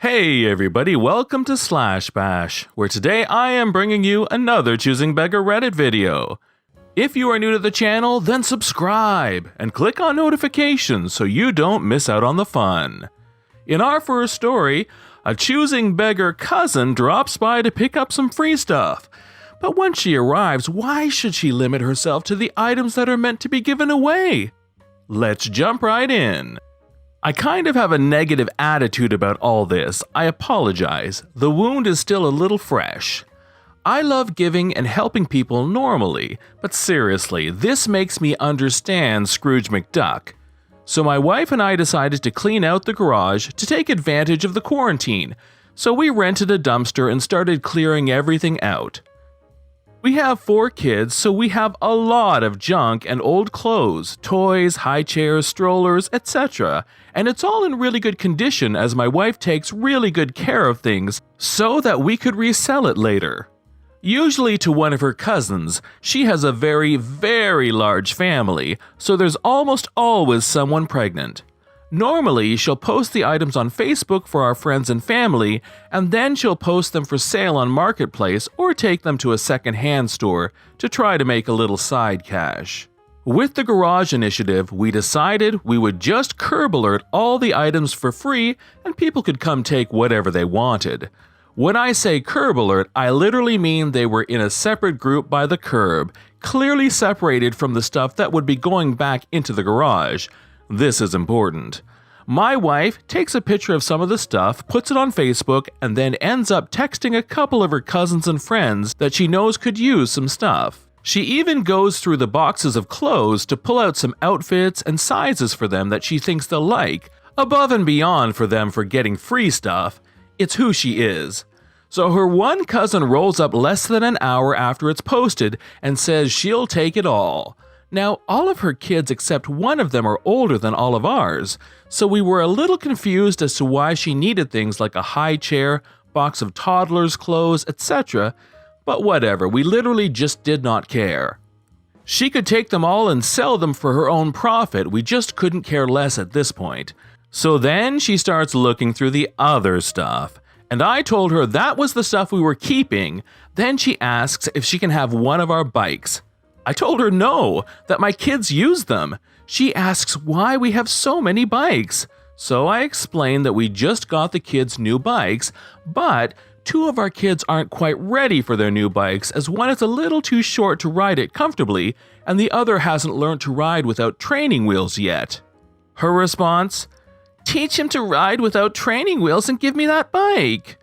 Hey everybody, welcome to Slash Bash, where today I am bringing you another Choosing Beggar Reddit video. If you are new to the channel, then subscribe and click on notifications so you don't miss out on the fun. In our first story, a Choosing Beggar cousin drops by to pick up some free stuff. But once she arrives, why should she limit herself to the items that are meant to be given away? Let's jump right in. I kind of have a negative attitude about all this. I apologize. The wound is still a little fresh. I love giving and helping people normally, but seriously, this makes me understand Scrooge McDuck. So my wife and I decided to clean out the garage to take advantage of the quarantine. So we rented a dumpster and started clearing everything out. We have 4 kids, so we have a lot of junk and old clothes, toys, high chairs, strollers, etc. And it's all in really good condition as my wife takes really good care of things so that we could resell it later. Usually to one of her cousins, she has a very, very large family, so there's almost always someone pregnant. Normally, she'll post the items on Facebook for our friends and family, and then she'll post them for sale on Marketplace or take them to a second-hand store to try to make a little side cash. With the garage initiative, we decided we would just curb alert all the items for free and people could come take whatever they wanted. When I say curb alert, I literally mean they were in a separate group by the curb, clearly separated from the stuff that would be going back into the garage. This is important. My wife takes a picture of some of the stuff, puts it on Facebook, and then ends up texting a couple of her cousins and friends that she knows could use some stuff. She even goes through the boxes of clothes to pull out some outfits and sizes for them that she thinks they'll like, above and beyond for them for getting free stuff. It's who she is. So her one cousin rolls up less than an hour after it's posted and says she'll take it all. Now, all of her kids except one of them are older than all of ours, so we were a little confused as to why she needed things like a high chair, box of toddlers' clothes, etc., but whatever, we literally just did not care. She could take them all and sell them for her own profit, we just couldn't care less at this point. So then she starts looking through the other stuff, and I told her that was the stuff we were keeping. Then she asks if she can have one of our bikes. I told her no, that my kids use them. She asks why we have so many bikes. So I explained that we just got the kids new bikes, but 2 of our kids aren't quite ready for their new bikes as one is a little too short to ride it comfortably and the other hasn't learned to ride without training wheels yet. Her response? Teach him to ride without training wheels and give me that bike.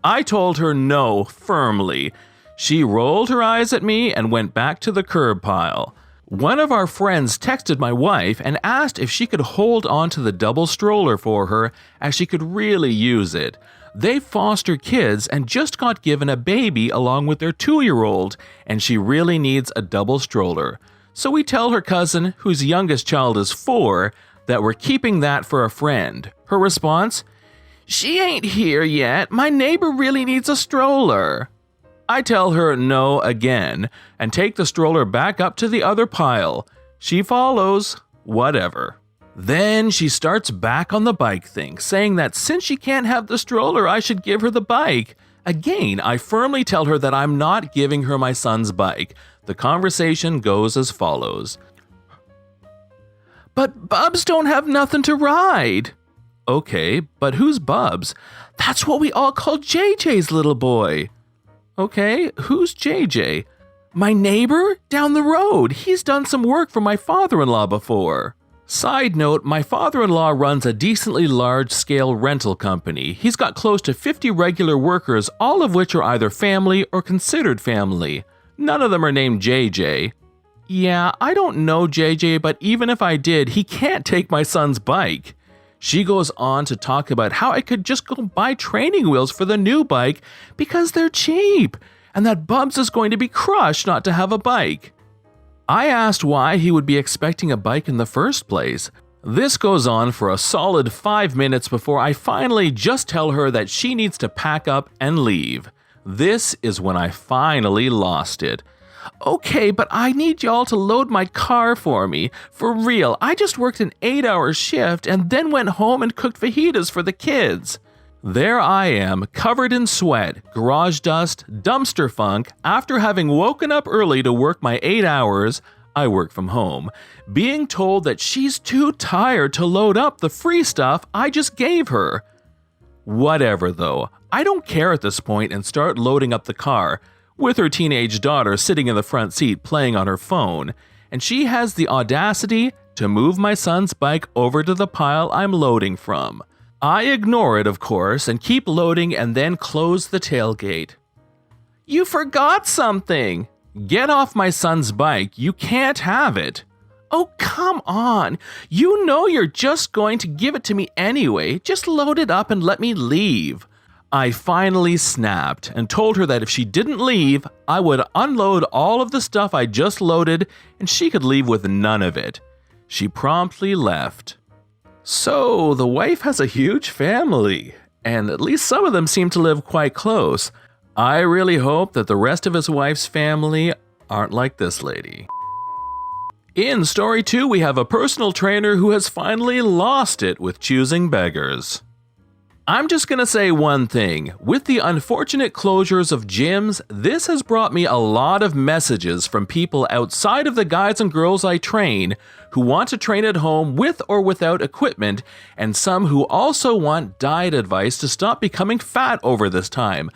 I told her no firmly. She rolled her eyes at me and went back to the curb pile. One of our friends texted my wife and asked if she could hold on to the double stroller for her as she could really use it. They foster kids and just got given a baby along with their 2-year-old, and she really needs a double stroller. So we tell her cousin, whose youngest child is 4, that we're keeping that for a friend. Her response? She ain't here yet. My neighbor really needs a stroller. I tell her no again, and take the stroller back up to the other pile. She follows. Whatever. Then she starts back on the bike thing, saying that since she can't have the stroller, I should give her the bike. Again, I firmly tell her that I'm not giving her my son's bike. The conversation goes as follows. But Bubs don't have nothing to ride. Okay, but who's Bubs? That's what we all call JJ's little boy. Okay, who's JJ? My neighbor? Down the road. He's done some work for my father-in-law before. Side note, my father-in-law runs a decently large-scale rental company. He's got close to 50 regular workers, all of which are either family or considered family. None of them are named JJ. Yeah, I don't know JJ, but even if I did, he can't take my son's bike. She goes on to talk about how I could just go buy training wheels for the new bike because they're cheap, and that Bubs is going to be crushed not to have a bike. I asked why he would be expecting a bike in the first place. This goes on for a solid 5 minutes before I finally just tell her that she needs to pack up and leave. This is when I finally lost it. Okay, but I need y'all to load my car for me. For real, I just worked an 8-hour shift and then went home and cooked fajitas for the kids. There I am, covered in sweat, garage dust, dumpster funk, after having woken up early to work my 8 hours, I work from home, being told that she's too tired to load up the free stuff I just gave her. Whatever though, I don't care at this point and start loading up the car, with her teenage daughter sitting in the front seat playing on her phone, and she has the audacity to move my son's bike over to the pile I'm loading from. I ignore it, of course, and keep loading and then close the tailgate. You forgot something! Get off my son's bike, you can't have it. Oh, come on! You know you're just going to give it to me anyway, just load it up and let me leave. I finally snapped and told her that if she didn't leave, I would unload all of the stuff I just loaded and she could leave with none of it. She promptly left. So, the wife has a huge family, and at least some of them seem to live quite close. I really hope that the rest of his wife's family aren't like this lady. In story 2, we have a personal trainer who has finally lost it with choosing beggars. I'm just gonna say one thing. With the unfortunate closures of gyms, this has brought me a lot of messages from people outside of the guys and girls I train who want to train at home with or without equipment, and some who also want diet advice to stop becoming fat over this time.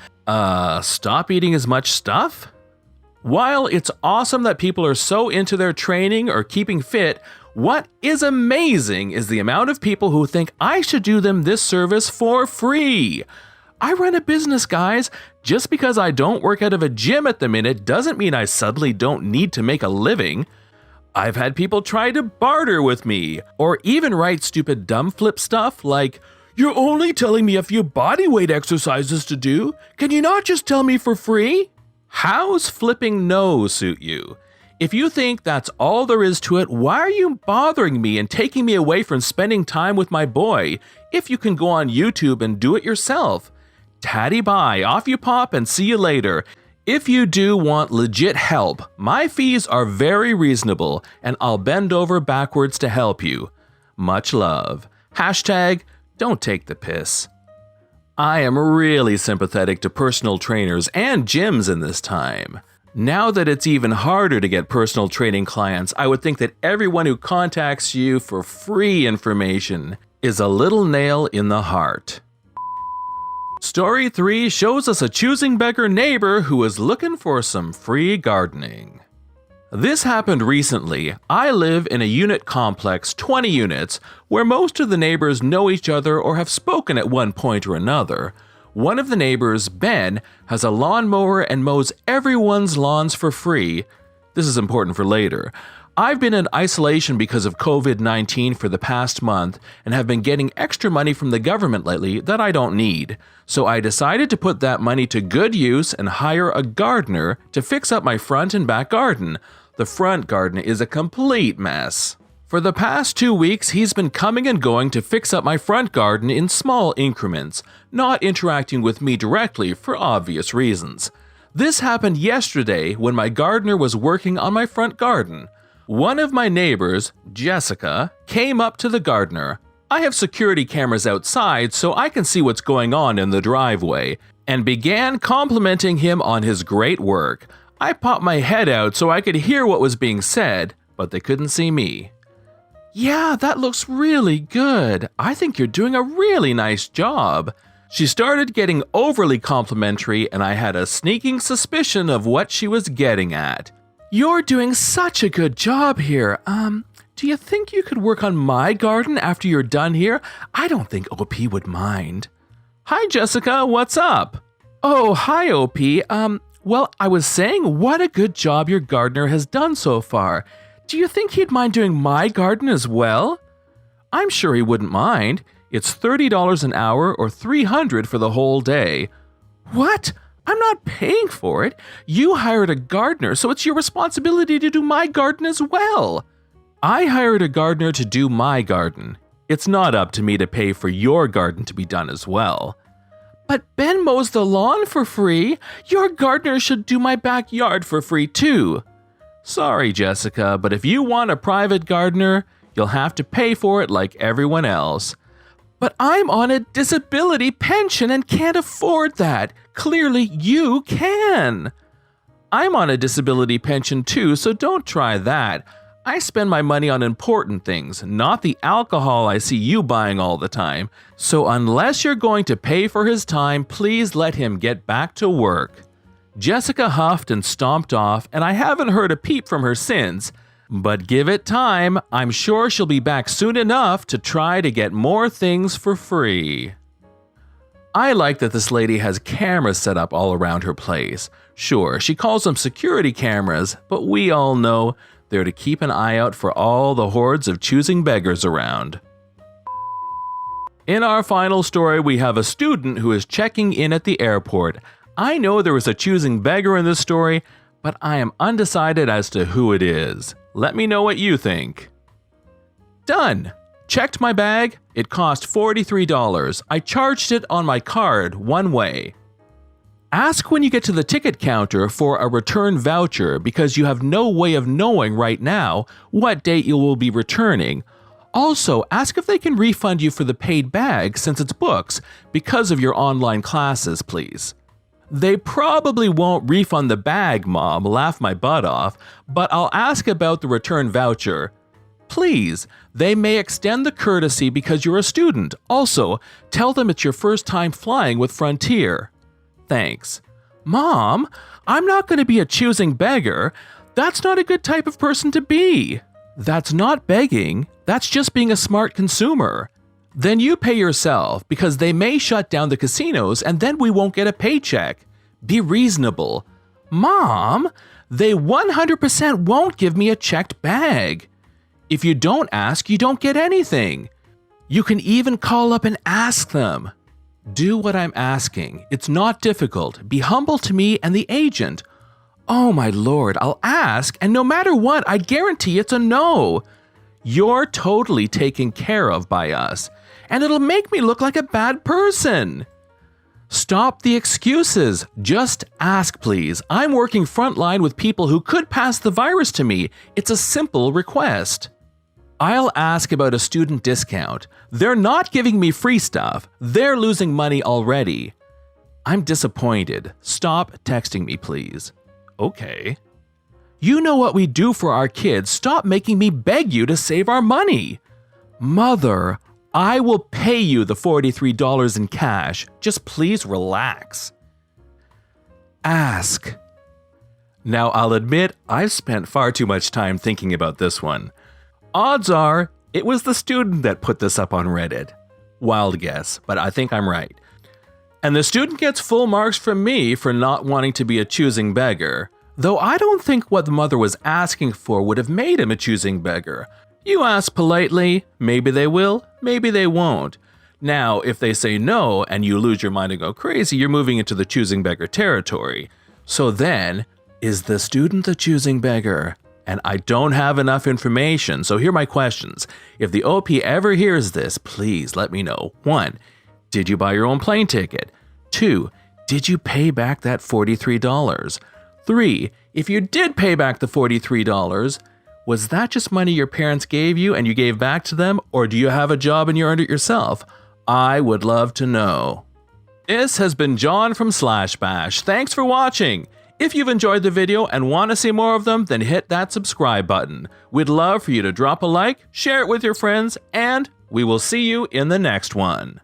Stop eating as much stuff? While it's awesome that people are so into their training or keeping fit, what is amazing is the amount of people who think I should do them this service for free. I run a business, guys. Just because I don't work out of a gym at the minute doesn't mean I suddenly don't need to make a living. I've had people try to barter with me, or even write stupid dumb flip stuff like, "You're only telling me a few bodyweight exercises to do. Can you not just tell me for free?" How's flipping no suit you? If you think that's all there is to it, why are you bothering me and taking me away from spending time with my boy if you can go on YouTube and do it yourself? Tatty bye, off you pop and see you later. If you do want legit help, my fees are very reasonable and I'll bend over backwards to help you. Much love. Hashtag don't take the piss. I am really sympathetic to personal trainers and gyms in this time. Now that it's even harder to get personal training clients, I would think that everyone who contacts you for free information is a little nail in the heart. Story 3 shows us a choosing beggar neighbor who is looking for some free gardening. This happened recently. I live in a unit complex, 20 units, where most of the neighbors know each other or have spoken at one point or another. One of the neighbors, Ben, has a lawnmower and mows everyone's lawns for free. This is important for later. I've been in isolation because of COVID-19 for the past month and have been getting extra money from the government lately that I don't need. So I decided to put that money to good use and hire a gardener to fix up my front and back garden. The front garden is a complete mess. For the past 2 weeks, he's been coming and going to fix up my front garden in small increments, not interacting with me directly for obvious reasons. This happened yesterday when my gardener was working on my front garden. One of my neighbors, Jessica, came up to the gardener. I have security cameras outside so I can see what's going on in the driveway, and began complimenting him on his great work. I popped my head out so I could hear what was being said, but they couldn't see me. "Yeah, that looks really good. I think you're doing a really nice job." She started getting overly complimentary, and I had a sneaking suspicion of what she was getting at. "You're doing such a good job here. Do you think you could work on my garden after you're done here? I don't think OP would mind." "Hi, Jessica, what's up?" "Oh, hi, OP. Well, I was saying what a good job your gardener has done so far. Do you think he'd mind doing my garden as well?" "I'm sure he wouldn't mind. It's $30 an hour or $300 for the whole day." "What? I'm not paying for it. You hired a gardener, so it's your responsibility to do my garden as well." "I hired a gardener to do my garden. It's not up to me to pay for your garden to be done as well." "But Ben mows the lawn for free. Your gardener should do my backyard for free too." "Sorry, Jessica, but if you want a private gardener, you'll have to pay for it like everyone else." But I'm on a disability pension and can't afford that. Clearly, you can. I'm on a disability pension too, so don't try that. I spend my money on important things, not the alcohol I see you buying all the time. So unless you're going to pay for his time, please let him get back to work. Jessica huffed and stomped off, and I haven't heard a peep from her since. But give it time, I'm sure she'll be back soon enough to try to get more things for free. I like that this lady has cameras set up all around her place. Sure, she calls them security cameras, but we all know they're to keep an eye out for all the hordes of choosing beggars around. In our final story, we have a student who is checking in at the airport. I know there is a choosing beggar in this story, but I am undecided as to who it is. Let me know what you think. Done. Checked my bag. It cost $43. I charged it on my card one way. Ask when you get to the ticket counter for a return voucher because you have no way of knowing right now what date you will be returning. Also, ask if they can refund you for the paid bag since it's books because of your online classes, please. They probably won't refund the bag, Mom, laugh my butt off, but I'll ask about the return voucher. Please, they may extend the courtesy because you're a student. Also, tell them it's your first time flying with Frontier. Thanks. Mom, I'm not going to be a choosing beggar. That's not a good type of person to be. That's not begging. That's just being a smart consumer. Then you pay yourself because they may shut down the casinos and then we won't get a paycheck. Be reasonable. Mom, they 100% won't give me a checked bag. If you don't ask, you don't get anything. You can even call up and ask them. Do what I'm asking. It's not difficult. Be humble to me and the agent. Oh my lord, I'll ask, and no matter what, I guarantee it's a no. You're totally taken care of by us, and it'll make me look like a bad person. Stop the excuses. Just ask, please. I'm working frontline with people who could pass the virus to me. It's a simple request. I'll ask about a student discount. They're not giving me free stuff. They're losing money already. I'm disappointed. Stop texting me, please. Okay. You know what we do for our kids. Stop making me beg you to save our money. Mother, I will pay you the $43 in cash. Just please relax. Ask. Now, I'll admit I've spent far too much time thinking about this one. Odds are, it was the student that put this up on Reddit. Wild guess, but I think I'm right. And the student gets full marks from me for not wanting to be a choosing beggar, though I don't think what the mother was asking for would have made him a choosing beggar. You ask politely, maybe they will, maybe they won't. Now, if they say no and you lose your mind and go crazy, you're moving into the choosing beggar territory. So then, is the student the choosing beggar? And I don't have enough information, so here are my questions. If the OP ever hears this, please let me know. 1. Did you buy your own plane ticket? 2. Did you pay back that $43? 3. If you did pay back the $43, was that just money your parents gave you and you gave back to them, or do you have a job and you earned it yourself? I would love to know. This has been John from Slash Bash. Thanks for watching. If you've enjoyed the video and want to see more of them, then hit that subscribe button. We'd love for you to drop a like, share it with your friends, and we will see you in the next one.